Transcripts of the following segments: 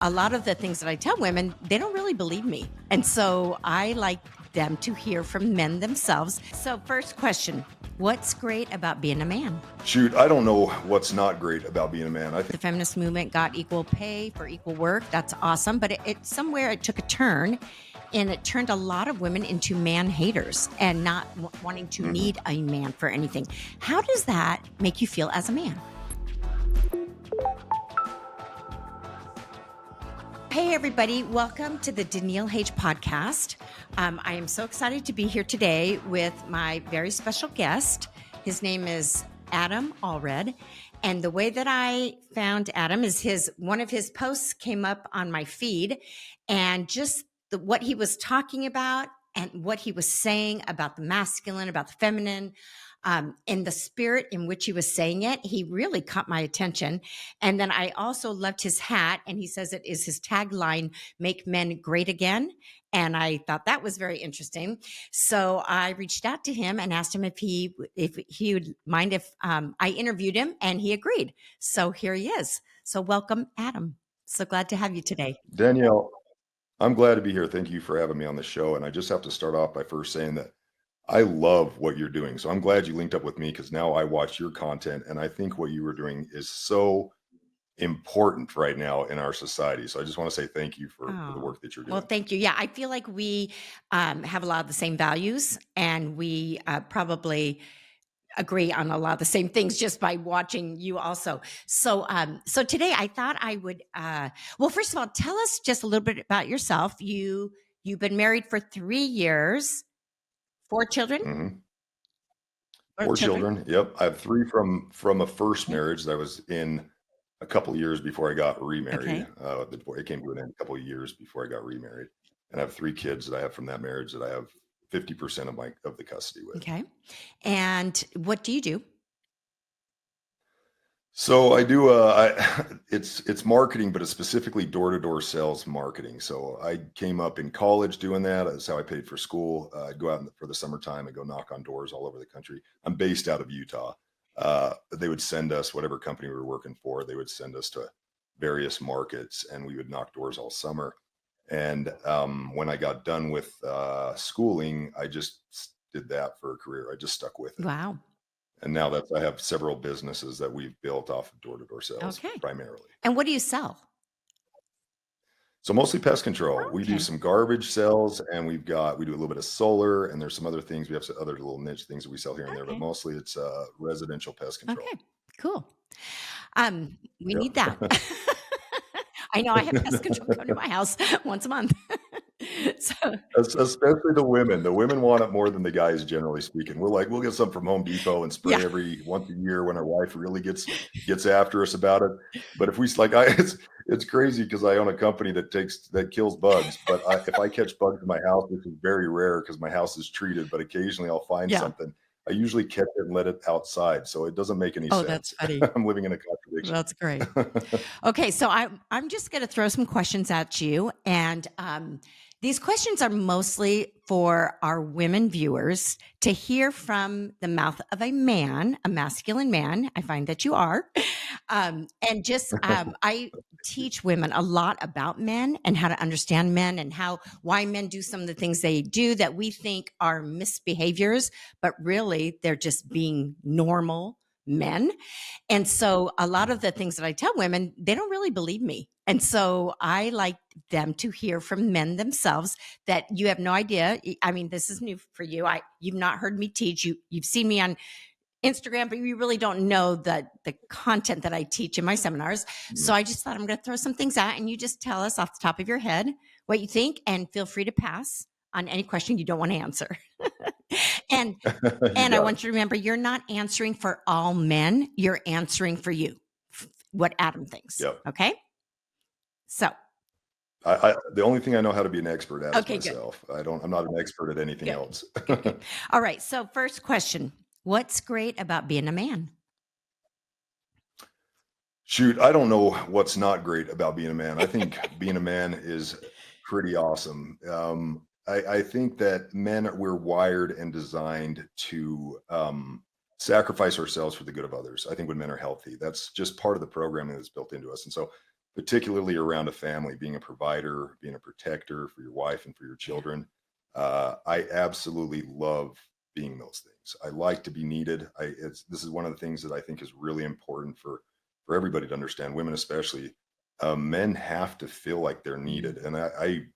a lot of the things that I tell women, they don't really believe me. And so I like them to hear from men themselves. So, first question, what's great about being a man? Shoot, I don't know what's not great about being a man. I The think feminist movement got equal pay for equal work. That's awesome. But it somewhere it took a turn and it turned a lot of women into man haters and not wanting to need a man for anything. How does that make you feel as a man? Hey, everybody. Welcome to the Daniele Hage Podcast. I am so excited to be here today with my very special guest. His name is Adam Allred. And the way that I found Adam is one of his posts came up on my feed, and just what he was talking about and what he was saying about the masculine, about the feminine, and the spirit in which he was saying it, he really caught my attention. And then I also loved his hat, and he says it is his tagline, "Make Men Great Again." And I thought that was very interesting. So I reached out to him and asked him if he would mind if I interviewed him, and he agreed. So here he is. So welcome, Adam. So glad to have you today. Danielle, I'm glad to be here. Thank you for having me on the show. And I just have to start off by first saying that I love what you're doing. So I'm glad you linked up with me because now I watch your content and I think what you were doing is so important right now in our society. So I just want to say thank you for the work that you're doing. Well, thank you. Yeah, I feel like we have a lot of the same values, and we probably agree on a lot of the same things just by watching you also. So today I thought I would, well, first of all, tell us just a little bit about yourself. You've been married for 3 years, 4 children? Mhm. Or 4 children. Yep. I have 3 from a first marriage that I was in a couple of years before I got remarried. It came to an end a couple of years before I got remarried. And I have 3 kids that I have from that marriage that I have 50% of the custody with. Okay. And what do you do? So I do it's marketing, but it's specifically door-to-door sales marketing. So I came up in college doing that. That's how I paid for school. I'd go out for the summertime and go knock on doors all over the country. I'm based out of Utah. They would send us, whatever company we were working for, they would send us to various markets and we would knock doors all summer. And when I got done with schooling, I just did that for a career. I just stuck with it. Wow. And now that I have several businesses that we've built off of door-to-door sales Okay. primarily. And what do you sell? So mostly pest control. We do Okay. some garbage sales and we do a little bit of solar and there's some other things. We have some other little niche things that we sell here and there, but Okay. mostly it's residential pest control. Okay. Cool. We Yep. need that. I know I have pest control come to my house once a month. So Especially the women. The women want it more than the guys, generally speaking. We're like, we'll get some from Home Depot and spray yeah, every once a year when our wife really gets after us about it. But if we it's crazy because I own a company that kills bugs. But if I catch bugs in my house, which is very rare because my house is treated, but occasionally I'll find yeah. something. I usually catch it and let it outside, so it doesn't make any Oh, sense. that's funny. I'm living in a contradiction. That's great. Okay, so I'm just going to throw some questions at you, and these questions are mostly for our women viewers to hear from the mouth of a man, a masculine man. I find that you are, and just I teach women a lot about men and how to understand men and why men do some of the things they do that we think are misbehaviors, but really they're just being normal men. And so a lot of the things that I tell women, they don't really believe me. And so I like them to hear from men themselves that you have no idea. I mean, this is new for you. You've not heard me teach. You've seen me on Instagram, but you really don't know the content that I teach in my seminars. So I just thought I'm going to throw some things out and you just tell us off the top of your head what you think, and feel free to pass on any question you don't want to answer. And I want you to remember, you're not answering for all men. You're answering for you, what Adam thinks. Yep. Okay. So the only thing I know how to be an expert at Okay, is myself. I'm not an expert at anything Good. else. Good. All right. So first question, what's great about being a man? Shoot, I don't know what's not great about being a man. I think being a man is pretty awesome. I think that we're wired and designed to sacrifice ourselves for the good of others. I think when men are healthy, that's just part of the programming that's built into us. And so particularly around a family, being a provider, being a protector for your wife and for your Yeah. children. I absolutely love being those things. I like to be needed. This is one of the things that I think is really important for everybody to understand, women especially. Men have to feel like they're Mm. needed, and I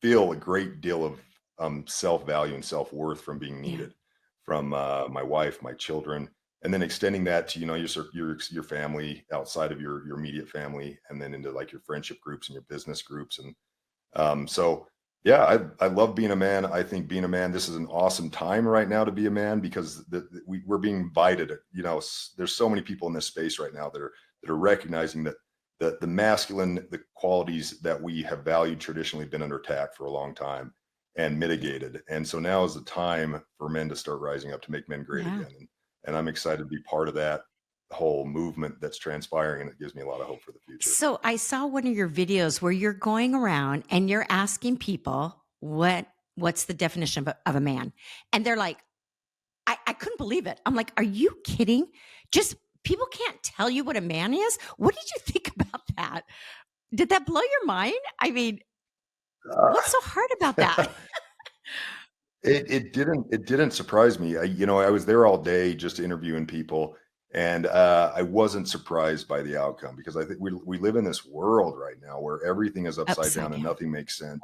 feel a great deal of self-value and self-worth from being Yeah. needed from my wife, my children, and then extending that to your family outside of your immediate family, and then into like your friendship groups and your business groups. And so yeah, I love being a man. I think being a man, this is an awesome time right now to be a man, because we're being invited. There's so many people in this space right now that are recognizing that the masculine, the qualities that we have valued traditionally, been under attack for a long time and mitigated. And so now is the time for men to start rising up to make men great Yeah. again. And I'm excited to be part of that whole movement that's transpiring, and it gives me a lot of hope for the future. So I saw one of your videos where you're going around and you're asking people what's the definition of a man, and they're like, I couldn't believe it. I'm like, are you kidding? Just people can't tell you what a man is. What did you think about that? Did that blow your mind? I mean, what's so hard about that? Uh, it didn't surprise me. I was there all day just interviewing people, and I wasn't surprised by the outcome, because I think we live in this world right now where everything is upside Upside down and down. nothing makes sense.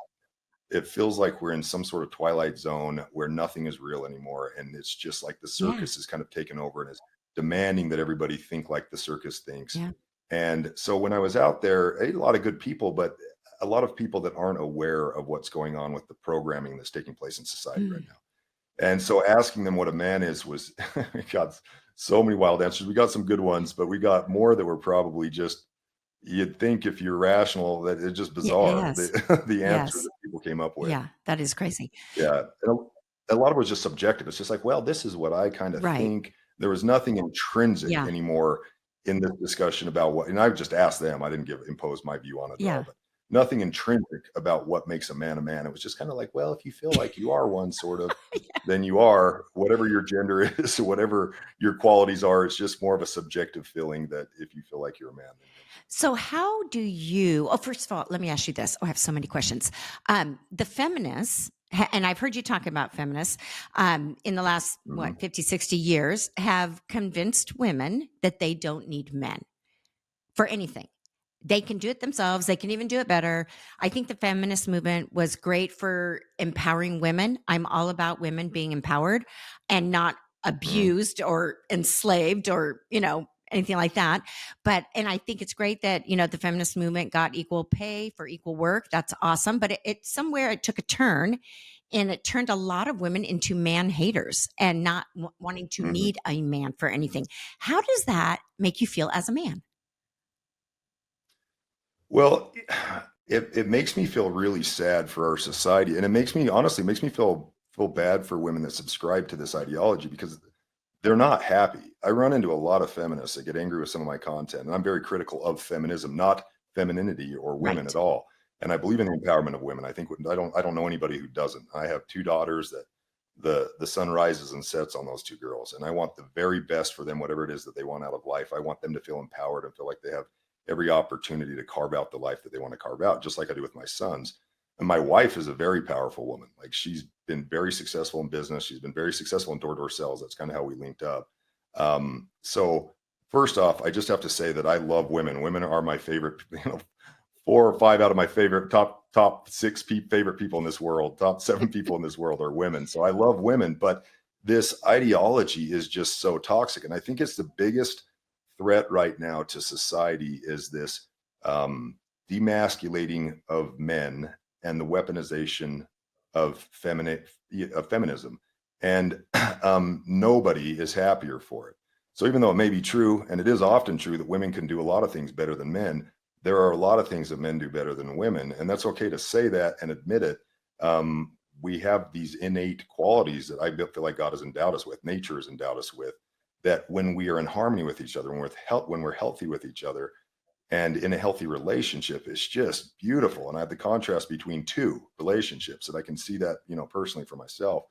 It feels like we're in some sort of twilight zone where nothing is real anymore, and it's just like the Yeah. circus is kind of taken over and is demanding that everybody think like the circus thinks. Yeah. And so when I was out there, I ate a lot of good people, but a lot of people that aren't aware of what's going on with the programming that's taking place in society right Mm. now. And so asking them what a man is was we got so many wild answers. We got some good ones, but we got more that were probably just, you'd think if you're rational, that it's just bizarre, Yes. the answers Yes. that people came up with. Yeah. That is crazy. Yeah, and a lot of it was just subjective. It's just like, well, this is what I kind of Right. think. There was nothing intrinsic Yeah. anymore in this discussion about what, and I just asked them. I didn't impose my view on it at all, Yeah. but nothing intrinsic about what makes a man a man. It was just kind of like, well, if you feel like you are one, sort of, then you are, whatever your gender is, whatever your qualities are. It's just more of a subjective feeling that if you feel like you're a man, then you So how do you first of all, let me ask you this. Oh, I have so many questions. The feminists, and I've heard you talk about feminists in the last, are. Mhm, 50, 60 years, have convinced women that they don't need men for anything. They can do it themselves. They can even do it better. I think the feminist movement was great for empowering women. I'm all about women being empowered and not mhm, abused or enslaved or, anything like that. And I think it's great that, the feminist movement got equal pay for equal work. That's awesome. But it somewhere it took a turn, and it turned a lot of women into man haters and not wanting to mhm. need a man for anything. How does that make you feel as a man? Well, it makes me feel really sad for our society, and it makes me, honestly, makes me feel bad for women that subscribe to this ideology, because they're not happy. I run into a lot of feminists that get angry with some of my content, and I'm very critical of feminism, not femininity or women Right. at all. And I believe in the empowerment of women. I think I don't know anybody who doesn't. I have two daughters that the sun rises and sets on those two girls, and I want the very best for them, whatever it is that they want out of life. I want them to feel empowered and feel like they have every opportunity to carve out the life that they want to carve out, just like I do with my sons. And my wife is a very powerful woman. Like, she's been very successful in business. She's been very successful in door-to-door sales. That's kind of how we linked up. So first off, I just have to say that I love women. Women are my favorite, 4 or 5 out of my favorite top 6 favorite people in this world, top 7 people in this world are women. So I love women, but this ideology is just so toxic. And I think it's the biggest threat right now to society, is this um, demasculating of men and the weaponization of feminism. And nobody is happier for it. So even though it may be true, and it is often true, that women can do a lot of things better than men, there are a lot of things that men do better than women, and that's okay to say that and admit it. We have these innate qualities that I feel like God has endowed us with, nature has endowed us with, that when we are in harmony with each other, when we're healthy with each other, and in a healthy relationship, it's just beautiful. And I have the contrast between two relationships, and I can see that, personally for myself.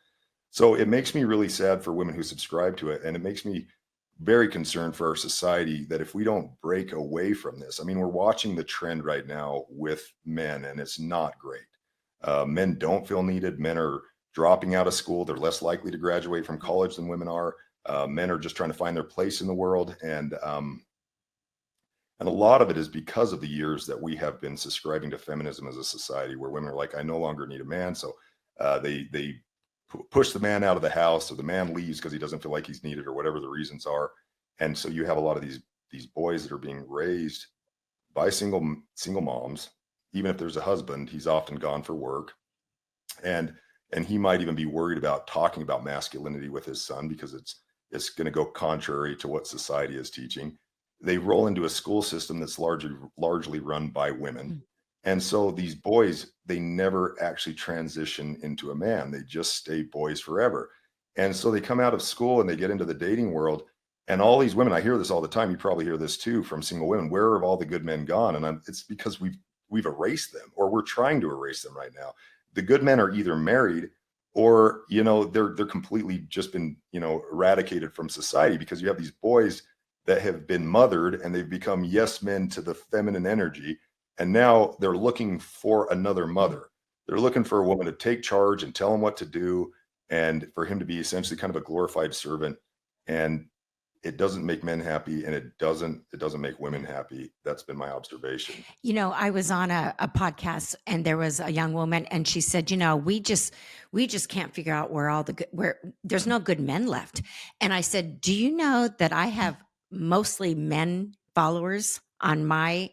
So it makes me really sad for women who subscribe to it, and it makes me very concerned for our society that if we don't break away from this, I mean, we're watching the trend right now with men, and it's not great. Men don't feel needed. Men are dropping out of school. They're less likely to graduate from college than women are. Men are just trying to find their place in the world, and a lot of it is because of the years that we have been subscribing to feminism as a society, where women are like, I no longer need a man, so they push the man out of the house, or the man leaves because he doesn't feel like he's needed, or whatever the reasons are. And so you have a lot of these boys that are being raised by single moms. Even if there's a husband, he's often gone for work, and he might even be worried about talking about masculinity with his son because it's going to go contrary to what society is teaching. They roll into a school system that's largely run by women. Mm. And so these boys, they never actually transition into a man. They just stay boys forever. And so they come out of school and they get into the dating world. And all these women, I hear this all the time. You probably hear this too from single women. Where have all the good men gone? And it's because we've erased them, or we're trying to erase them right now. The good men are either married, or they're completely just been eradicated from society, because you have these boys that have been mothered and they've become yes men to the feminine energy. And now they're looking for another mother. They're looking for a woman to take charge and tell him what to do, and for him to be essentially kind of a glorified servant. And it doesn't make men happy, and it doesn't make women happy. That's been my observation. I was on a podcast, and there was a young woman, and she said, we just can't figure out where there's no good men left. And I said, do you know that I have mostly men followers on my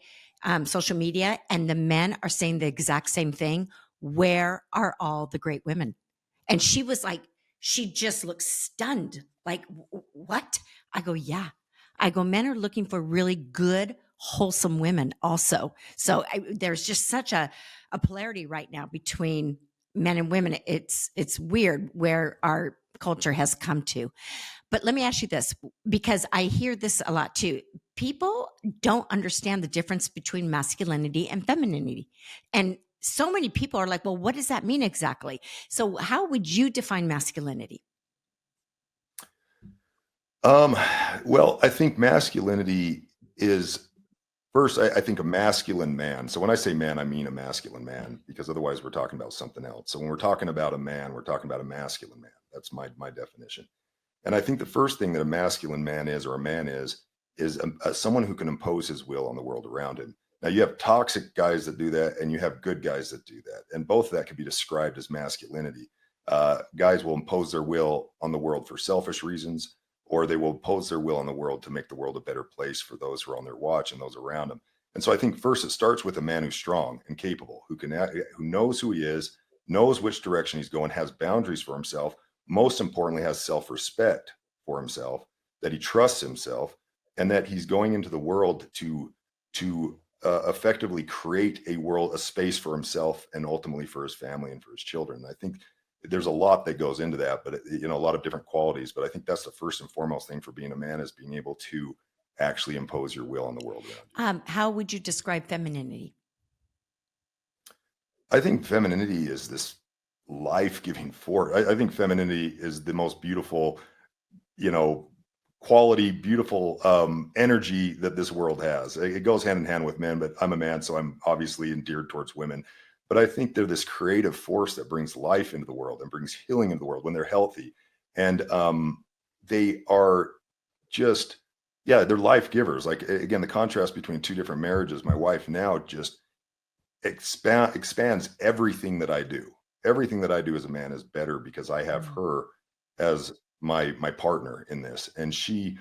social media, and the men are saying the exact same thing? Where are all the great women? And she was like, she just looked stunned. Like, what? I go, yeah. I go, men are looking for really good, wholesome women also. So there's just such a polarity right now between men and women. It's weird where our culture has come to. But let me ask you this, because I hear this a lot too. People don't understand the difference between masculinity and femininity. And so many people are like, well, what does that mean exactly? So how would you define masculinity? Well, I think masculinity is, first, I think a masculine man. So when I say man, I mean a masculine man, because otherwise we're talking about something else. So when we're talking about a man, we're talking about a masculine man. That's my definition. And I think the first thing that a masculine man is, or a man is someone who can impose his will on the world around him. Now, you have toxic guys that do that, and you have good guys that do that. And both of that can be described as masculinity. Guys will impose their will on the world for selfish reasons, or they will impose their will on the world to make the world a better place for those who are on their watch and those around them. And so I think first it starts with a man who's strong and capable, who knows who he is, knows which direction he's going, has boundaries for himself, most importantly, has self-respect for himself, that he trusts himself, and that he's going into the world to effectively create a space for himself, and ultimately for his family and for his children. And I think there's a lot that goes into that, but a lot of different qualities. But I think that's the first and foremost thing for being a man, is being able to actually impose your will on the world around you. How would you describe femininity? I think femininity is this life-giving force. I think femininity is the most beautiful, quality, beautiful energy that this world has. It goes hand in hand with men, but I'm a man, so I'm obviously endeared towards women. But I think they're this creative force that brings life into the world and brings healing into the world when they're healthy. And they are just, they're life givers. Like, again, the contrast between two different marriages, my wife now just expands everything that I do. Everything that I do as a man is better because I have her as my partner in this. And she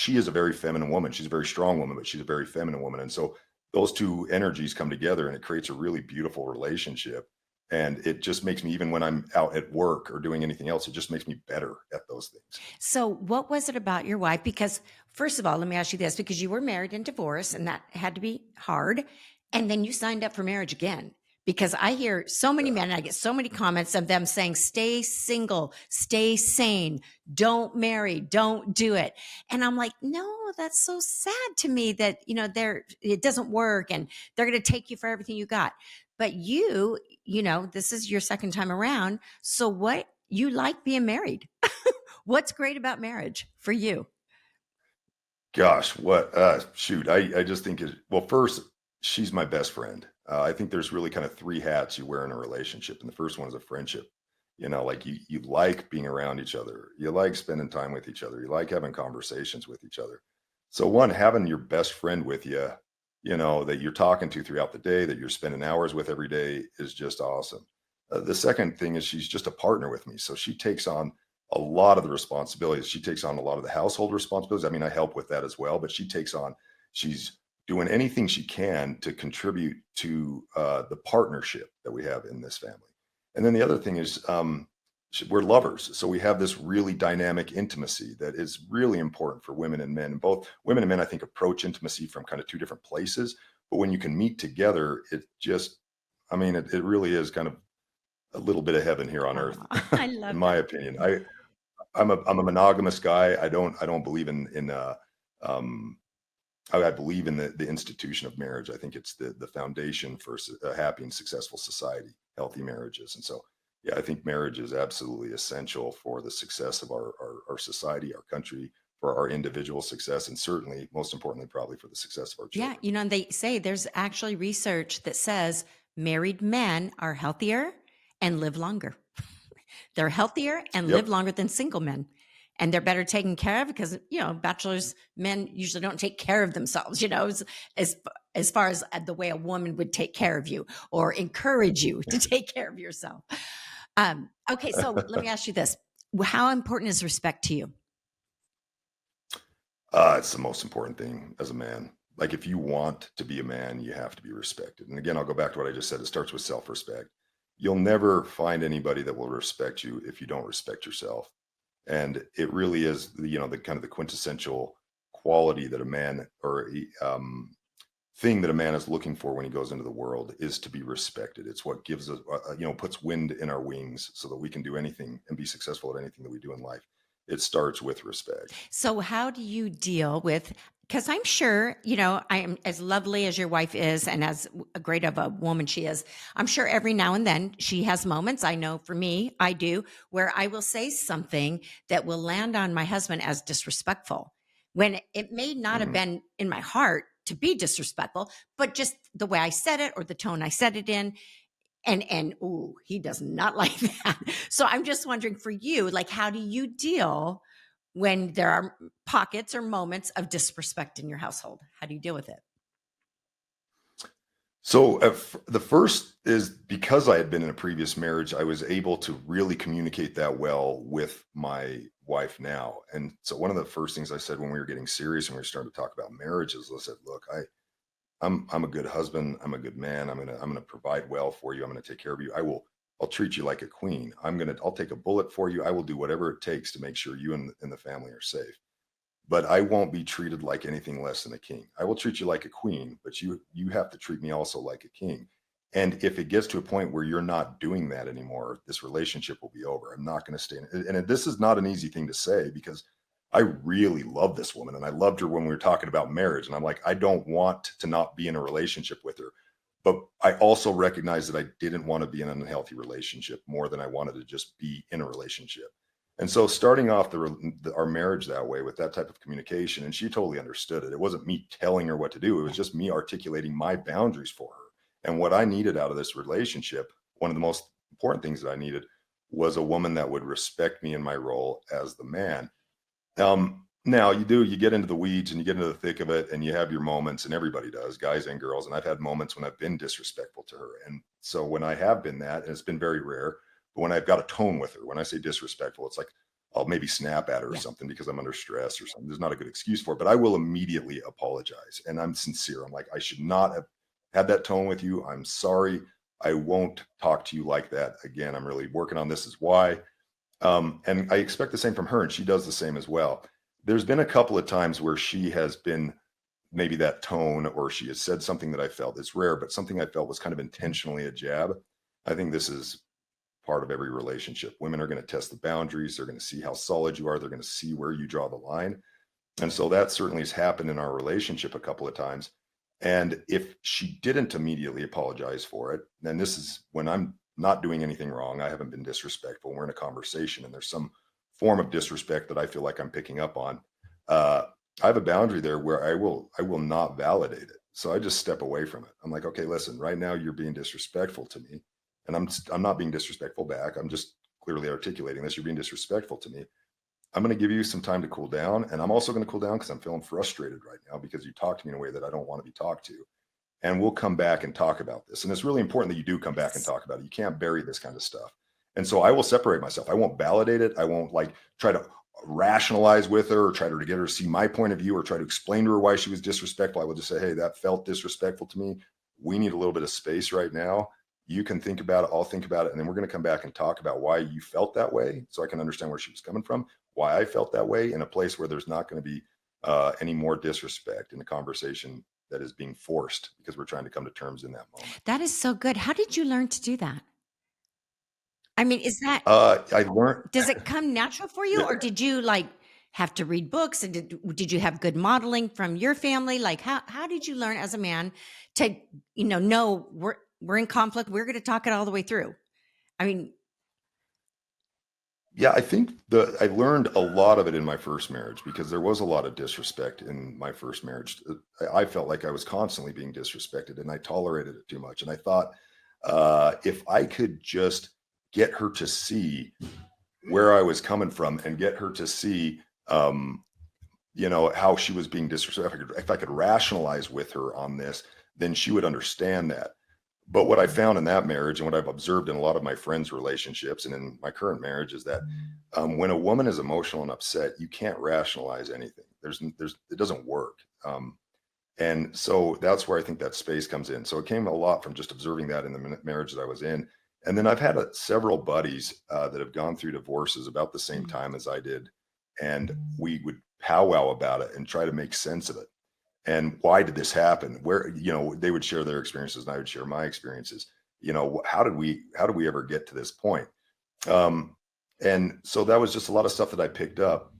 is a very feminine woman. She's a very strong woman, but she's a very feminine woman. And so those two energies come together, and it creates a really beautiful relationship. And it just makes me, even when I'm out at work or doing anything else, it just makes me better at those things. So what was it about your wife? Because first of all, let me ask you this, because you were married and divorced, and that had to be hard. And then you signed up for marriage again, because I hear so many men, and I get so many comments of them saying, stay single, stay sane, don't marry, don't do it. And I'm like, no, that's so sad to me that, it doesn't work, and they're going to take you for everything you got. But this is your second time around. So what, you like being married? What's great about marriage for you? Gosh, what, shoot, I just think well, first, she's my best friend. I think there's really kind of three hats you wear in a relationship. And the first one is a friendship. Like you like being around each other. You like spending time with each other. You like having conversations with each other. So one, having your best friend with you, that you're talking to throughout the day, that you're spending hours with every day is just awesome. The second thing is she's just a partner with me. So she takes on a lot of the responsibilities. She takes on a lot of the household responsibilities. I mean, I help with that as well, but she's doing anything she can to contribute to the partnership that we have in this family. And then the other thing is we're lovers. So we have this really dynamic intimacy that is really important for women and men. And both women and men, I think, approach intimacy from kind of two different places. But when you can meet together, it really is kind of a little bit of heaven here on earth, Oh, I in love my that. opinion. I'm a monogamous guy. I don't believe in um I believe in the institution of marriage. I think it's the foundation for a happy and successful society, healthy marriages. And so, yeah, I think marriage is absolutely essential for the success of our society, our country, for our individual success, and certainly, most importantly, probably for the success of our Yeah, children. and they say there's actually research that says married men are healthier and live longer. They're healthier and live Yep. longer than single men. And they're better taken care of because, bachelors men usually don't take care of themselves, as as far as the way a woman would take care of you or encourage you to take care of yourself. Okay, so let me ask you this. How important is respect to you? It's the most important thing as a man. Like, if you want to be a man, you have to be respected. And again, I'll go back to what I just said. It starts with self respect. You'll never find anybody that will respect you if you don't respect yourself. And it really is, the kind of the quintessential quality that a man or thing that a man is looking for when he goes into the world is to be respected. It's what gives us, puts wind in our wings so that we can do anything and be successful at anything that we do in life. It starts with respect. So, how do you deal with? Because I'm sure, I am as lovely as your wife is and as great of a woman she is. I'm sure every now and then she has moments. I know for me, I do, where I will say something that will land on my husband as disrespectful when it may not have Mhm. been in my heart to be disrespectful, but just the way I said it or the tone I said it in. And ooh, he does not like that. So I'm just wondering for you, like, how do you deal when there are pockets or moments of disrespect in your household? How do you deal with it? So the first is because I had been in a previous marriage, I was able to really communicate that well with my wife now. And so one of the first things I said when we were getting serious and we were starting to talk about marriage is I said, look, I'm a good husband. I'm a good man. I'm gonna provide well for you. I'm gonna take care of you. I'll treat you like a queen. I'll take a bullet for you. I will do whatever it takes to make sure you and the family are safe, but I won't be treated like anything less than a king. I will treat you like a queen, but you have to treat me also like a king. And if it gets to a point where you're not doing that anymore, this relationship will be over. I'm not going to stay in it. And this is not an easy thing to say because I really love this woman and I loved her when we were talking about marriage. And I'm like, I don't want to not be in a relationship with her. But I also recognize that I didn't want to be in an unhealthy relationship more than I wanted to just be in a relationship. And so starting off our marriage that way with that type of communication, and she totally understood it. It wasn't me telling her what to do. It was just me articulating my boundaries for her. And what I needed out of this relationship, one of the most important things that I needed was a woman that would respect me in my role as the man. Now you get into the weeds and you get into the thick of it and you have your moments, and everybody does, guys and girls. And I've had moments when I've been disrespectful to her. And so when I have been that, and it's been very rare, but when I've got a tone with her, when I say disrespectful, it's like I'll maybe snap at her or Yeah. something because I'm under stress or something. There's not a good excuse for it, but I will immediately apologize. And I'm sincere. I'm like, I should not have had that tone with you. I'm sorry. I won't talk to you like that again. I'm really working on this is why. And I expect the same from her, and she does the same as well. There's been a couple of times where she has been maybe that tone, or she has said something that I felt, it's rare, but something I felt was kind of intentionally a jab. I think this is part of every relationship. Women are going to test the boundaries. They're going to see how solid you are. They're going to see where you draw the line. And so that certainly has happened in our relationship a couple of times. And if she didn't immediately apologize for it, then this is when I'm not doing anything wrong. I haven't been disrespectful. We're in a conversation and there's some form of disrespect that I feel like I'm picking up on. Uh, I have a boundary there where I will not validate it. So I just step away from it. I'm like, okay, listen, right now you're being disrespectful to me, and I'm not being disrespectful back. I'm just clearly articulating this. You're being disrespectful to me. I'm going to give you some time to cool down, and I'm also going to cool down because I'm feeling frustrated right now because you talk to me in a way that I don't want to be talked to. And we'll come back and talk about this. And it's really important that you do come back and Yes. talk about it. You can't bury this kind of stuff. And so I will separate myself. I won't validate it. I won't like try to rationalize with her or try to get her to see my point of view or try to explain to her why she was disrespectful. I will just say, hey, that felt disrespectful to me. We need a little bit of space right now. You can think about it. I'll think about it. And then we're going to come back and talk about why you felt that way so I can understand where she was coming from, why I felt that way in a place where there's not going to be any more disrespect in the conversation that is being forced because we're trying to come to terms in that moment. That is so good. How did you learn to do that? I mean, is that I learned, does it come natural for you, yeah, or did you like have to read books, and did you have good modeling from your family? Like how did you learn as a man to know we're in conflict, we're going to talk it all the way through? I mean, yeah, I think I learned a lot of it in my first marriage because there was a lot of disrespect in my first marriage. I felt like I was constantly being disrespected and I tolerated it too much. And I thought if I could just get her to see where I was coming from and get her to see, how she was being disrespectful. If I could rationalize with her on this, then she would understand that. But what I found in that marriage and what I've observed in a lot of my friends' relationships and in my current marriage is that when a woman is emotional and upset, you can't rationalize anything. It doesn't work. And so that's where I think that space comes in. So it came a lot from just observing that in the marriage that I was in. And then I've had several buddies that have gone through divorces about the same mm, time as I did. And we would powwow about it and try to make sense of it. And why did this happen? Where, they would share their experiences and I would share my experiences. How did we ever get to this point? Um, and so that was just a lot of stuff that I picked up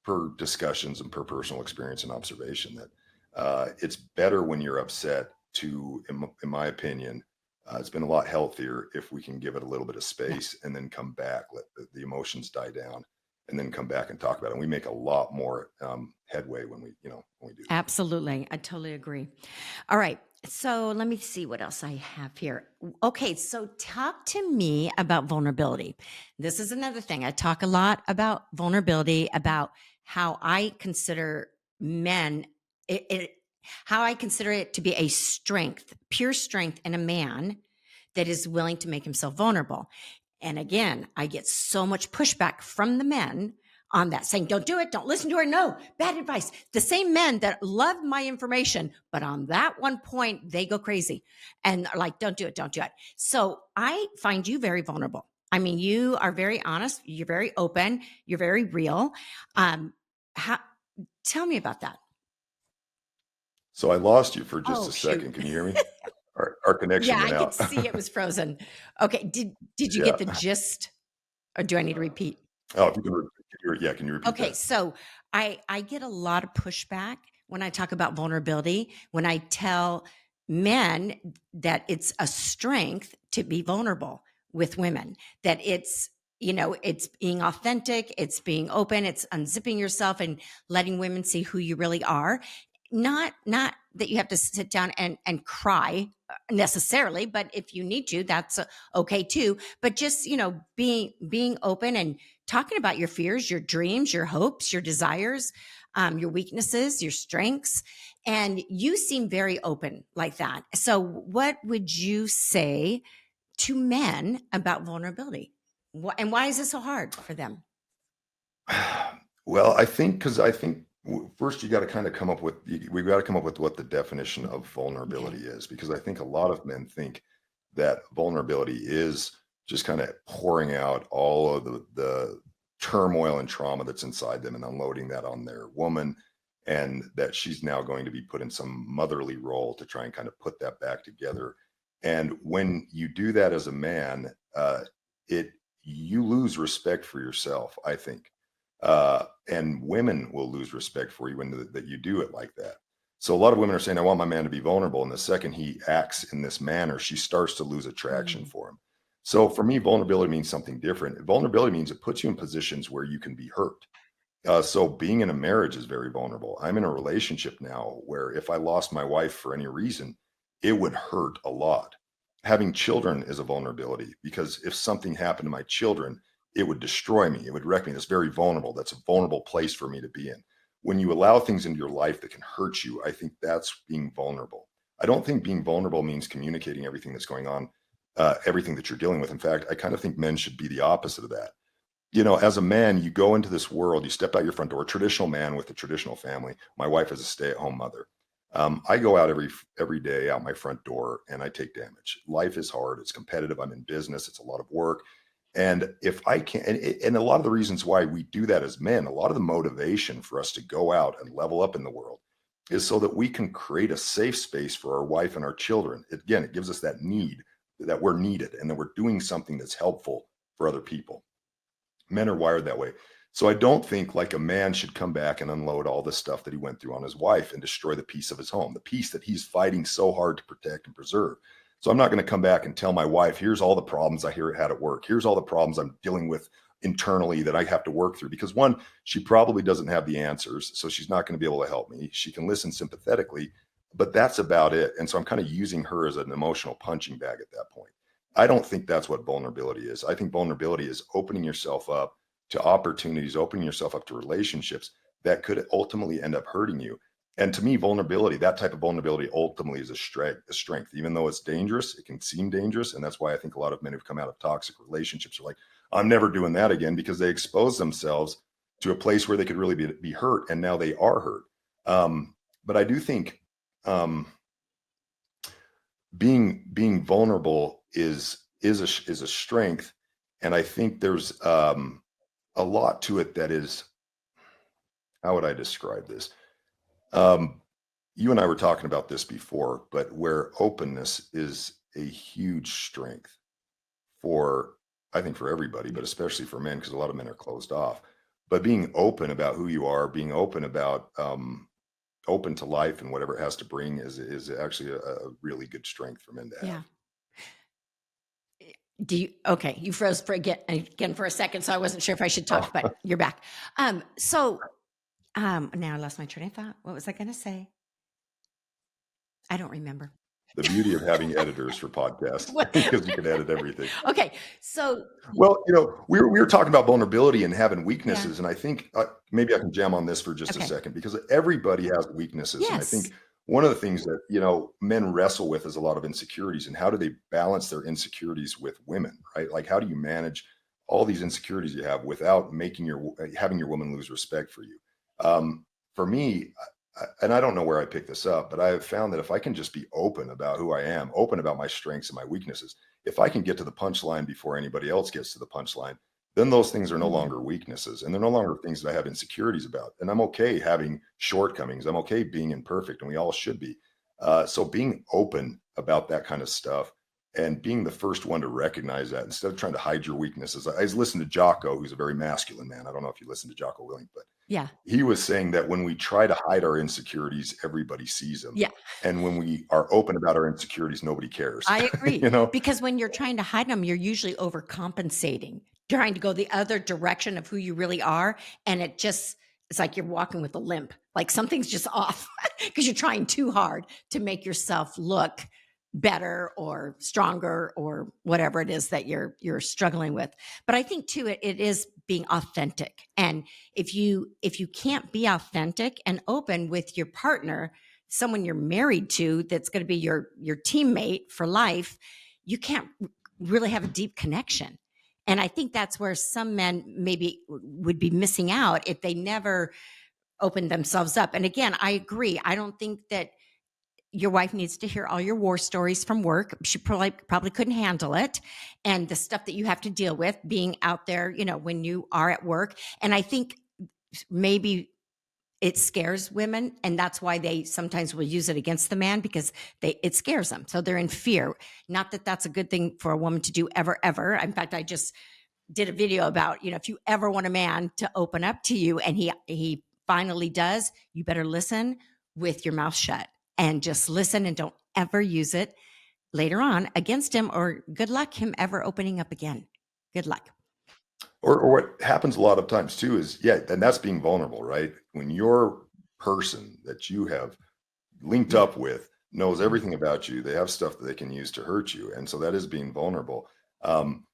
per discussions and per personal experience and observation that it's better when you're upset in my opinion, it's been a lot healthier if we can give it a little bit of yeah. space and then come back, let the emotions die down and then come back and talk about it. And we make a lot more headway when we do that. Absolutely. I totally agree. All right. So let me see what else I have here. Okay. So talk to me about vulnerability. This is another thing. I talk a lot about vulnerability, about how I consider men, how I consider it to be a strength, pure strength in a man that is willing to make himself vulnerable. And again, I get so much pushback from the men on that, saying, don't do it, don't listen to her. No, bad advice. The same men that love my information, but on that one point, they go crazy and are like, don't do it, don't do it. So I find you very vulnerable. I mean, you are very honest, you're very open, you're very real. How, tell me about that. So I lost you for just Oh, a shoot. second. Can you hear me? Our Yeah, connection I went could out. see it was frozen. Okay. Did you get the Yeah. gist, or do I need to repeat? Oh, if you can, yeah, can you repeat Okay, that? so I get a lot of pushback when I talk about vulnerability, when I tell men that it's a strength to be vulnerable with women, that it's being authentic, it's being open, it's unzipping yourself and letting women see who you really are. Not that you have to sit down and cry necessarily, but if you need to, that's okay too. But just, being open and talking about your fears, your dreams, your hopes, your desires, your weaknesses, your strengths. And you seem very open like that. So, what would you say to men about vulnerability? And why is it so hard for them? Well, I think first you got to kind of come up with we've got to come up with what the definition of Okay. vulnerability is because I think a lot of men think that vulnerability is just kind of pouring out all of the turmoil and trauma that's inside them and unloading that on their woman and that she's now going to be put in some motherly role to try and kind of put that back together. And when you do that as a man, it you lose respect for yourself, I think, and women will lose respect for you that you do it like that. So a lot of women are saying, "I want my man to be vulnerable," and the second he acts in this manner, she starts to lose attraction Mm, for him. So for me, vulnerability means something different. Vulnerability means it puts you in positions where you can be hurt. So being in a marriage is very vulnerable. I'm in a relationship now where if I lost my wife for any reason, it would hurt a lot. Having children is a vulnerability because if something happened to my children, it would destroy me. It would wreck me. That's very vulnerable. That's a vulnerable place for me to be in. When you allow things into your life that can hurt you, I think that's being vulnerable. I don't think being vulnerable means communicating everything that's going on, everything that you're dealing with. In fact, I kind of think men should be the opposite of that. As a man, you go into this world, you step out your front door, traditional man with a traditional family. My wife is a stay-at-home mother. I go out every day out my front door and I take damage. Life is hard. It's competitive. I'm in business. It's a lot of work. And if I can, and a lot of the reasons why we do that as men, a lot of the motivation for us to go out and level up in the world is so that we can create a safe space for our wife and our children. Again, it gives us that need that we're needed and that we're doing something that's helpful for other people. Men are wired that way. So I don't think like a man should come back and unload all the stuff that he went through on his wife and destroy the peace of his home, the peace that he's fighting so hard to protect and preserve. So I'm not going to come back and tell my wife, here's all the problems I had at work. Here's all the problems I'm dealing with internally that I have to work through. Because one, she probably doesn't have the answers. So she's not going to be able to help me. She can listen sympathetically, but that's about it. And so I'm kind of using her as an emotional punching bag at that point. I don't think that's what vulnerability is. I think vulnerability is opening yourself up to opportunities, opening yourself up to relationships that could ultimately end up hurting you. And to me, vulnerability, that type of vulnerability ultimately is a strength. Even though it's dangerous, it can seem dangerous. And that's why I think a lot of men who've come out of toxic relationships are like, I'm never doing that again, because they expose themselves to a place where they could really be hurt. And now they are hurt. But I do think being vulnerable is a strength, and I think there's a lot to it that is, how would I describe this? You and I were talking about this before, but where openness is a huge strength for, I think for everybody, but especially for men, because a lot of men are closed off. But being open about who you are, being open about open to life and whatever it has to bring is actually a really good strength for men to have. Yeah. Okay, you froze for again for a second, so I wasn't sure if I should talk, but you're back. So now I lost my train of thought. What was I going to say? I don't remember. The beauty of having editors for podcasts, because you can edit everything. Okay, so well, we were talking about vulnerability and having weaknesses, and I think maybe I can jam on this for just a second, because everybody has weaknesses, yes. And I think one of the things that men wrestle with is a lot of insecurities, and how do they balance their insecurities with women, right? Like, how do you manage all these insecurities you have without having your woman lose respect for you? For me, and I don't know where I picked this up, but I have found that if I can just be open about who I am, open about my strengths and my weaknesses, if I can get to the punchline before anybody else gets to the punchline, then those things are no longer weaknesses, and they're no longer things that I have insecurities about. And I'm okay having shortcomings. I'm okay being imperfect, and we all should be. So being open about that kind of stuff and being the first one to recognize that instead of trying to hide your weaknesses. I listened to Jocko, who's a very masculine man. I don't know if you listen to Jocko Willink, but yeah, he was saying that when we try to hide our insecurities, everybody sees them. Yeah. And when we are open about our insecurities, nobody cares. I agree. Because when you're trying to hide them, you're usually overcompensating, trying to go the other direction of who you really are. And it's like you're walking with a limp, like something's just off because you're trying too hard to make yourself look better or stronger or whatever it is that you're struggling with. But I think too, it is being authentic. And if you can't be authentic and open with your partner, someone you're married to, that's going to be your teammate for life, you can't really have a deep connection. And I think that's where some men maybe would be missing out if they never opened themselves up. And again, I agree. I don't think that your wife needs to hear all your war stories from work. She probably couldn't handle it. And the stuff that you have to deal with being out there, when you are at work. And I think maybe it scares women, and that's why they sometimes will use it against the man, because it scares them. So they're in fear. Not that that's a good thing for a woman to do ever. In fact, I just did a video about, if you ever want a man to open up to you and he finally does, you better listen with your mouth shut and just listen, and don't ever use it later on against him, or good luck him ever opening up again. Good luck. Or what happens a lot of times too is, yeah, and that's being vulnerable, right? When your person that you have linked Yeah. up with knows everything about you, they have stuff that they can use to hurt you, and so that is being vulnerable. Um,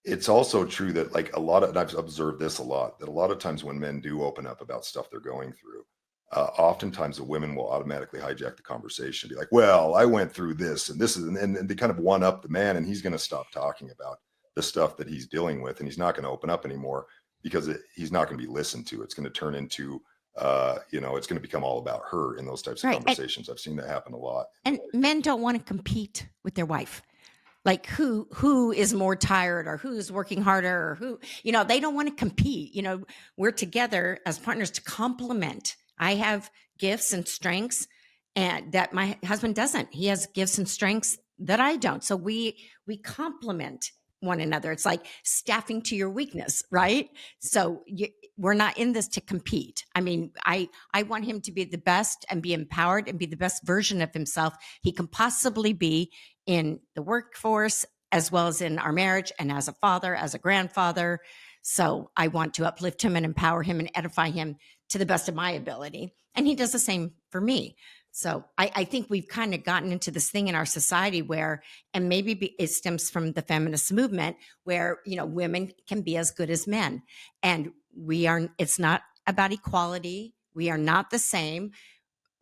it's also true that, like, a lot of, and I've observed this a lot, that a lot of times when men do open up about stuff they're going through, oftentimes the women will automatically hijack the conversation, be like, "Well, I went through this, and this is," and they kind of one up the man, and he's going to stop talking about the stuff that he's dealing with, and he's not going to open up anymore because he's not going to be listened to. It's going to turn into, it's going to become all about her in those types of Right. conversations. I've seen that happen a lot. And men don't want to compete with their wife. Like who is more tired or who's working harder or who, they don't want to compete. We're together as partners to complement. I have gifts and strengths and that my husband doesn't. He has gifts and strengths that I don't. So we complement one another. It's like staffing to your weakness, right? So we're not in this to compete. I mean, I want him to be the best and be empowered and be the best version of himself he can possibly be in the workforce as well as in our marriage and as a father, as a grandfather. So I want to uplift him and empower him and edify him to the best of my ability. And he does the same for me. So I think we've kind of gotten into this thing in our society where, and maybe it stems from the feminist movement, where, women can be as good as men. And it's not about equality. We are not the same.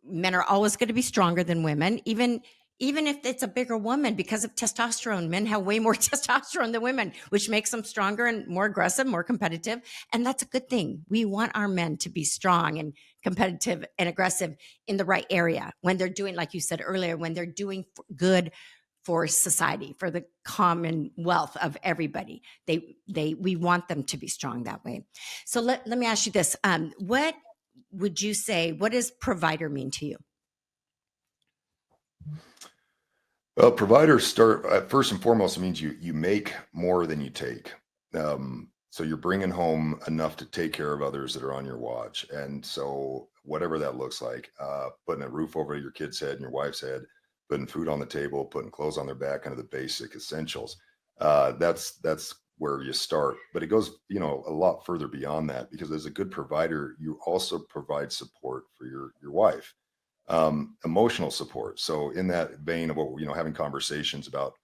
Men are always going to be stronger than women, even if it's a bigger woman. Because of testosterone, men have way more testosterone than women, which makes them stronger and more aggressive, more competitive. And that's a good thing. We want our men to be strong and competitive and aggressive in the right area when they're doing, like you said earlier, when they're doing good for society, for the common wealth of everybody. We want them to be strong that way. So let me ask you this. What would you say, what does provider mean to you? Well, providers start, first and foremost, it means you make more than you take. So you're bringing home enough to take care of others that are on your watch, and so whatever that looks like, putting a roof over your kid's head and your wife's head, putting food on the table, putting clothes on their back, kind of the basic essentials. That's where you start, but it goes, a lot further beyond that, because as a good provider, you also provide support for your wife, emotional support. So in that vein of what, having conversations about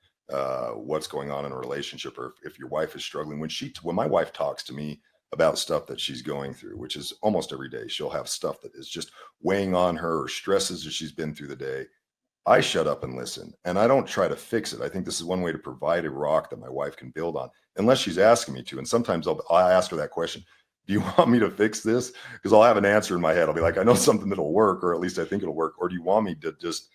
what's going on in a relationship, or if your wife is struggling, when my wife talks to me about stuff that she's going through, which is almost every day, she'll have stuff that is just weighing on her, or stresses that she's been through the day. I shut up and listen, and I don't try to fix it. I think this is one way to provide a rock that my wife can build on, unless she's asking me to. And sometimes I'll ask her that question: "Do you want me to fix this?" Because I'll have an answer in my head. I'll be like, "I know something that'll work, or at least I think it'll work." Or, "Do you want me to just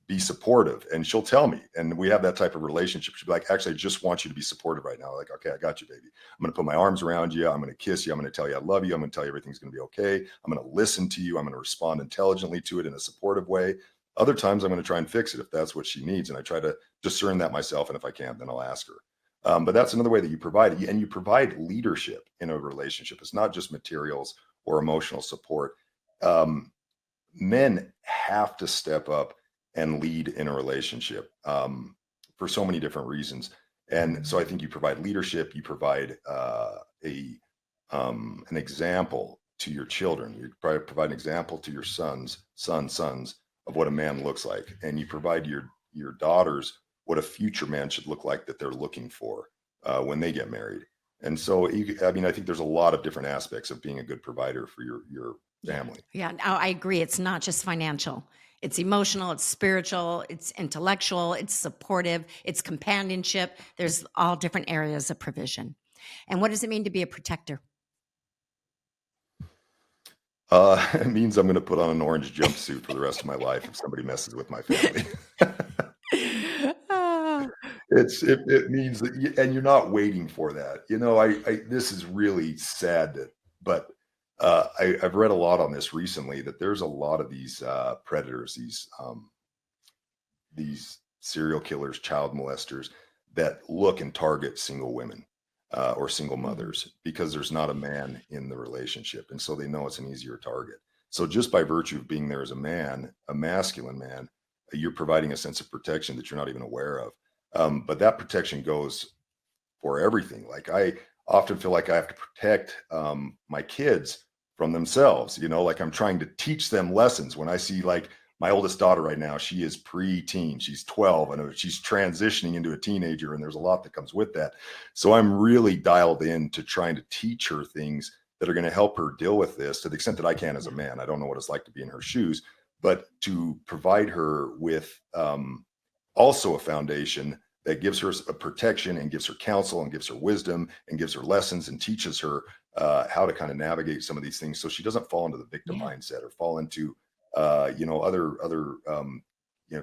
be supportive?" And she'll tell me, and we have that type of relationship. She'll be like, "Actually, I just want you to be supportive right now." Like, "Okay, I got you, baby. I'm going to put my arms around you. I'm going to kiss you. I'm going to tell you I love you. I'm going to tell you everything's going to be okay. I'm going to listen to you. I'm going to respond intelligently to it in a supportive way." Other times, I'm going to try and fix it if that's what she needs, and I try to discern that myself. And if I can't, then I'll ask her. But that's another way that you provide, and you provide leadership in a relationship. It's not just materials or emotional support. Um, Men have to step up and lead in a relationship, for so many different reasons. And so I think you provide leadership, you provide an example to your children. You probably provide an example to your sons of what a man looks like, and you provide your daughters what a future man should look like, that they're looking for when they get married. And so, I mean, I think there's a lot of different aspects of being a good provider for your Yeah. family. Yeah. No, I agree. It's not just financial. It's emotional, it's spiritual, it's intellectual, it's supportive, it's companionship. There's all different areas of provision. And what does it mean to be a protector? It means I'm going to put on an orange jumpsuit for the rest of my life if somebody messes with my family. Ah, It means that, and you're not waiting for that. This is really sad, but I've read a lot on this recently, that there's a lot of these predators, these serial killers, child molesters, that look and target single women, or single mhm. mothers, because there's not a man in the relationship. And so they know it's an easier target. So just by virtue of being there as a man, a masculine man, you're providing a sense of protection that you're not even aware of. But that protection goes for everything. Like, often feel like I have to protect my kids from themselves. Like I'm trying to teach them lessons. When I see like my oldest daughter right now, she is pre-teen. She's 12 and she's transitioning into a teenager, and there's a lot that comes with that. So I'm really dialed in to trying to teach her things that are going to help her deal with this to the extent that I can as a man. I don't know what it's like to be in her shoes, but to provide her with also a foundation that gives her a protection and gives her counsel and gives her wisdom and gives her lessons and teaches her how to kind of navigate some of these things so she doesn't fall into the victim Yeah. mindset or fall into other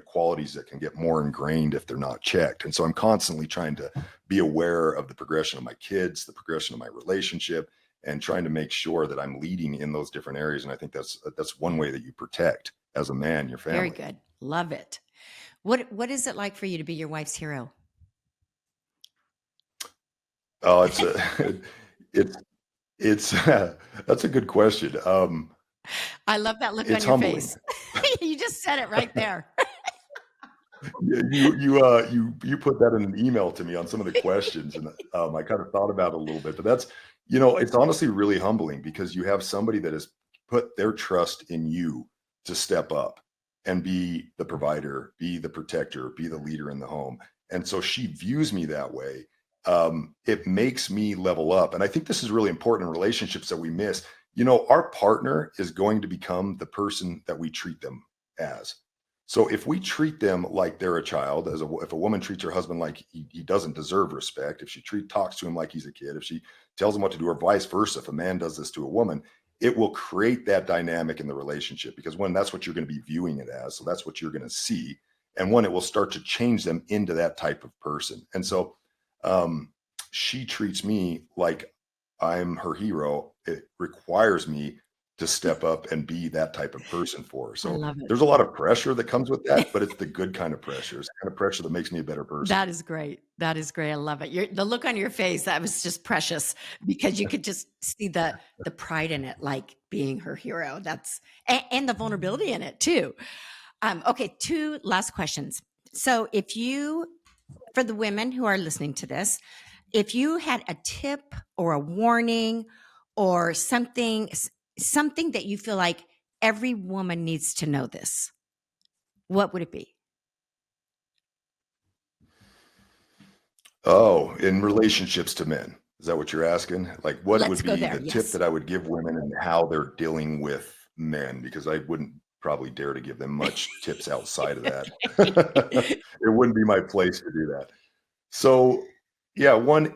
qualities that can get more ingrained if they're not checked. And so I'm constantly trying to be aware of the progression of my kids, the progression of my relationship, and trying to make sure that I'm leading in those different areas. And I think that's one way that you protect as a man your family. Very good. Love it. What is it like for you to be your wife's hero? Oh, it's that's a good question. I love that look on It's your humbling. face. You just said it right there. Yeah, you put that in an email to me on some of the questions, and I kind of thought about it a little bit. But it's honestly really humbling because you have somebody that has put their trust in you to step up and be the provider, be the protector, be the leader in the home. And so she views me that way. It makes me level up, and I think this is really important in relationships that we miss. Our partner is going to become the person that we treat them as. So if we treat them like they're a child, if a woman treats her husband like he doesn't deserve respect, if she talks to him like he's a kid, if she tells him what to do, or vice versa, if a man does this to a woman, it will create that dynamic in the relationship because one, that's what you're going to be viewing it as. So that's what you're going to see. And one, it will start to change them into that type of person. And so she treats me like I'm her hero. It requires me to step up and be that type of person for her. I So love there's a lot of pressure that comes with that, but it's the good kind of pressure. It's the kind of pressure that makes me a better person. That is great. That is great. I love it. The look on your face, that was just precious because you could just see the pride in it, like being her hero. And the vulnerability in it too. Okay, 2 last questions. So for the women who are listening to this, if you had a tip or a warning or something that you feel like every woman needs to know this, what would it be? Oh, in relationships to men. Is that what you're asking? Like what Let's would go be there. the tip Yes. that I would give women and how they're dealing with men? Because I wouldn't probably dare to give them much tips outside of that. It wouldn't be my place to do that. So, yeah, one,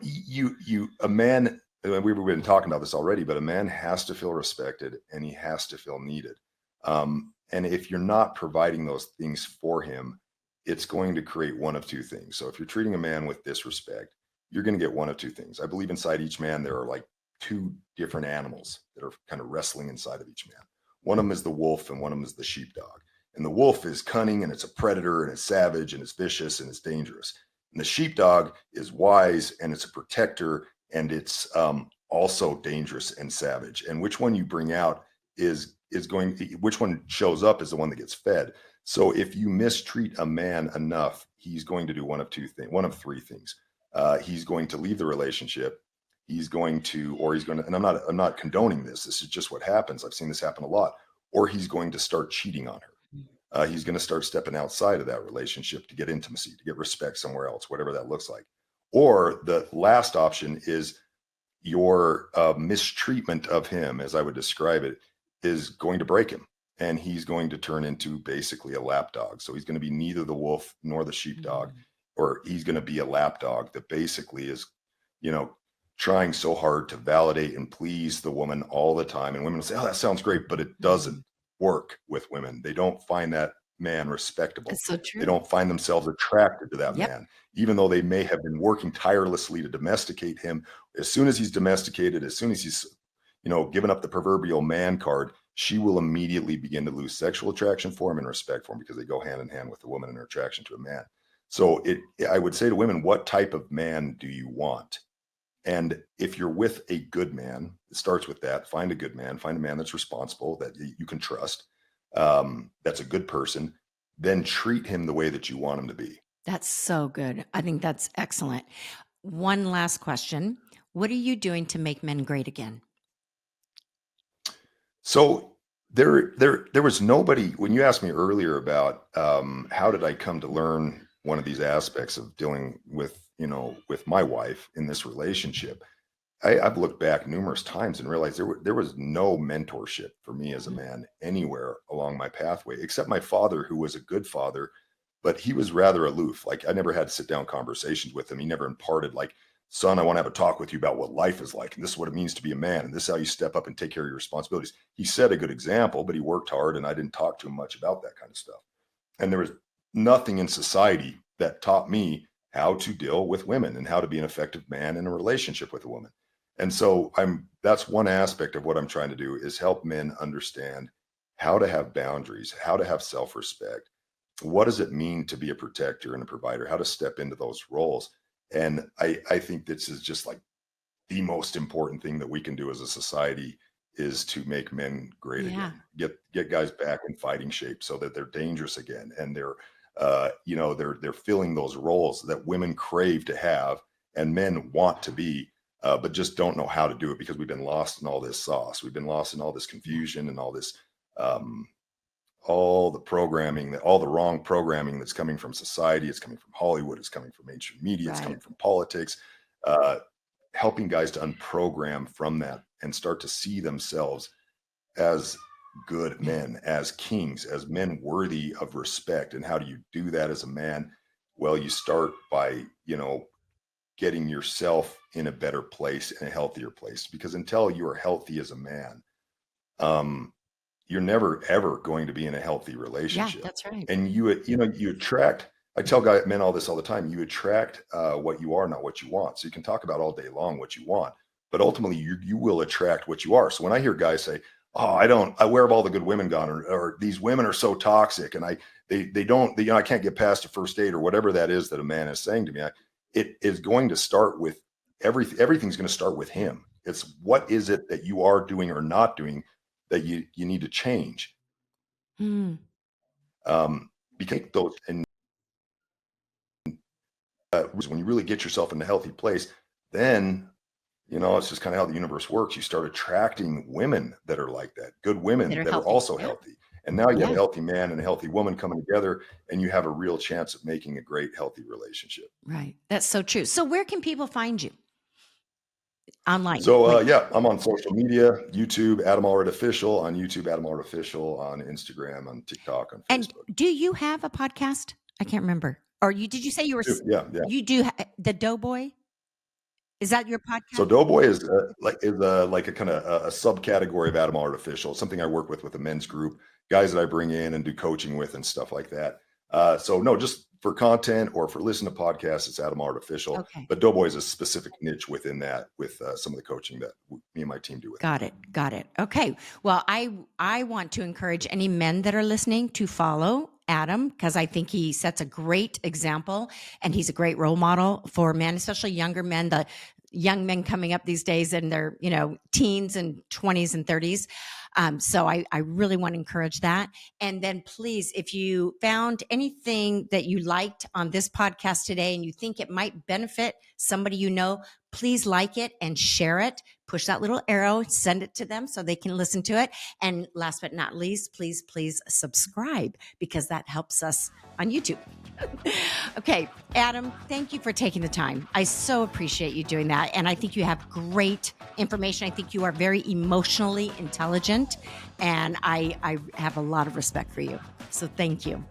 a man, and we've been talking about this already, but a man has to feel respected and he has to feel needed. And if you're not providing those things for him, it's going to create one of two things. So if you're treating a man with disrespect, you're going to get one of two things. I believe inside each man, there are like two different animals that are kind of wrestling inside of each man. One of them is the wolf and one of them is the sheepdog. And the wolf is cunning and it's a predator and it's savage and it's vicious and it's dangerous. And the sheepdog is wise and it's a protector and it's also dangerous and savage. And which one you bring out which one shows up is the one that gets fed. So if you mistreat a man enough, he's going to do one of three things. He's going to leave the relationship. He's going to, and I'm not condoning this. This is just what happens. I've seen this happen a lot. Or he's going to start cheating on her. He's going to start stepping outside of that relationship to get intimacy, to get respect somewhere else, whatever that looks like. Or the last option is your mistreatment of him, as I would describe it, is going to break him. And he's going to turn into basically a lapdog. So he's going to be neither the wolf nor the sheepdog, or he's going to be a lapdog that basically is, trying so hard to validate and please the woman all the time. And women will say, oh, that sounds great, but it doesn't work with women. They don't find that man respectable. That's so They true. don't find themselves attracted to that Yep. man, even though they may have been working tirelessly to domesticate him. As soon as he's domesticated, as soon as he's, given up the proverbial man card, she will immediately begin to lose sexual attraction for him and respect for him because they go hand in hand with the woman and her attraction to a man. So I would say to women, what type of man do you want? And if you're with a good man, it starts with that. Find a good man, find a man that's responsible, that you can trust, that's a good person, then treat him the way that you want him to be. That's so good. I think that's excellent. One last question. What are you doing to make men great again? So there was nobody when you asked me earlier about how did I come to learn one of these aspects of dealing with with my wife in this relationship. I've looked back numerous times and realized there was no mentorship for me as a Mhm. man anywhere along my pathway, except my father, who was a good father, but he was rather aloof. Like I never had sit down conversations with him. He never imparted like, son, I want to have a talk with you about what life is like, and this is what it means to be a man, and this is how you step up and take care of your responsibilities. He set a good example, but he worked hard, and I didn't talk to him much about that kind of stuff. And there was nothing in society that taught me how to deal with women and how to be an effective man in a relationship with a woman. And so that's one aspect of what I'm trying to do is help men understand how to have boundaries, how to have self-respect. What does it mean to be a protector and a provider? How to step into those roles? And I think this is just like the most important thing that we can do as a society is to make men great Yeah. again. Get guys back in fighting shape so that they're dangerous again, and they're filling those roles that women crave to have and men want to be, but just don't know how to do it because we've been lost in all this sauce. We've been lost in all this Yeah. confusion and all this um, all the programming, all the wrong programming that's coming from society. It's coming from Hollywood. It's coming from mainstream media. It's Right. coming from politics. Uh, Helping guys to unprogram from that and start to see themselves as good Yeah. men, as kings, as men worthy of respect. And how do you do that as a man? Well, you start by, getting yourself in a better place, in a healthier place, because until you are healthy as a man, um, you're never ever going to be in a healthy Yeah, relationship. that's right. And you attract. I tell men all this all the time. You attract what you are, not what you want. So you can talk about all day long what you want, but ultimately you will attract what you are. So when I hear guys say, "Oh, where have all the good women gone?" or "These women are so toxic," and they don't, I can't get past a first date or whatever that is that a man is saying to me. It is going to start with everything's going to start with him. It's what is it that you are doing or not doing that you need to change. Mm. Um, because those and when you really get yourself in a healthy place, then it's just kind of how the universe works. You start attracting women that are like that, good That women are that are healthy. also Yeah. healthy. And now you have a Yeah. healthy man and a healthy woman coming together, and you have a real chance of making a great, healthy relationship. Right. That's so true. So where can people find you online? So Like, yeah, I'm on social media, YouTube, Adam Allred Official on YouTube, Adam Allred Official on Instagram, on TikTok, on and Facebook. do you have a podcast? I can't remember. Or did you say you were, Yeah, yeah. you do the Doughboy? Is that your So podcast? Doughboy is like a kind of a subcategory of Adam Artificial, something I work with a men's group, guys that I bring in and do coaching with and stuff like that. So no, just for content or for listening to podcasts, it's Adam Artificial. Okay. But Doughboy is a specific niche within that with some of the coaching that me and my team do with Got it. Got it. Okay. Well, I want to encourage any men that are listening to follow Adam because I think he sets a great example and he's a great role model for men, especially younger men, the young men coming up these days in their, teens and 20s and 30s. So I really want to encourage that. And then please, if you found anything that you liked on this podcast today and you think it might benefit somebody please like it and share it. Push that little arrow, send it to them so they can listen to it. And last but not least, please subscribe because that helps us on YouTube. Okay, Adam, thank you for taking the time. I so appreciate you doing that. And I think you have great information. I think you are very emotionally intelligent, and I have a lot of respect for you. So thank you.